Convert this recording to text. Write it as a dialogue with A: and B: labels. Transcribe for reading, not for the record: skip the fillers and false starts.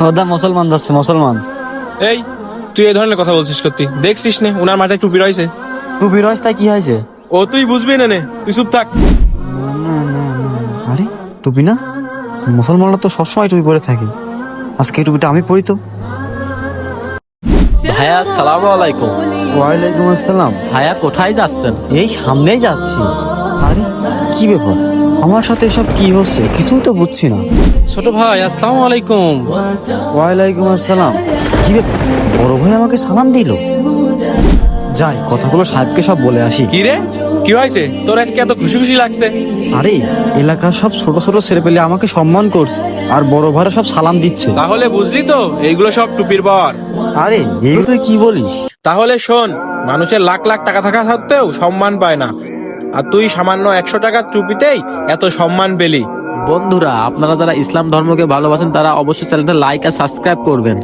A: ওদা মুসলমান যাচ্ছে, মুসলমান।
B: এই তুই এই ধরনের কথা বলছিস সত্যি? দেখছিস নে উনার মাথায় টুপি রয়েছে।
A: তুই বিরস, তাই কি হয়েছে?
B: ও তুই বুঝবি না নে, তুই চুপ থাক।
A: আরে টুপি না, মুসলমানরা তো সবসময় টুপি পরে থাকে, আজকে এই টুপিটা আমি পরি তো।
C: ভাইয়া আসসালামু আলাইকুম।
A: ওয়ালাইকুম আসসালাম।
C: ভাইয়া কোথায় যাচ্ছেন?
A: এই সামনেই যাচ্ছি। আরে কি ব্যাপার, আমার সাথে এসব কি হচ্ছে কিছুই তো বুঝছি না।
C: ছোট ভাই আসসালামু আলাইকুম।
A: ওয়ালাইকুম আসসালাম। কি ব্যাপার, বড় ভাই আমাকে সালাম দিল। যাই কথাগুলো সাহেবকে সব বলে আসি।
B: কি রে, কি হয়েছে তোর আজকে এত খুশি খুশি লাগছে?
A: আরে এলাকার সব ছোট ছোট ছেলেপেলে আমাকে সম্মান করছে, আর বড় ভাইরা সব সালাম দিচ্ছে।
B: তাহলে বুঝলি তো এইগুলো সব টুপির পাওয়ার।
A: আরে এই তুই কি বলিস?
B: তাহলে শোন, মানুষের লাখ লাখ টাকা থাকা সত্ত্বেও সম্মান পায় না, আর তুই সামান্য 100 টাকার টুপিতেই এত সম্মান পেলি।
C: বন্ধুরা, আপনারা যারা ইসলাম ধর্মকে ভালোবাসেন তারা অবশ্যই চ্যানেলটা লাইক আর সাবস্ক্রাইব করবেন।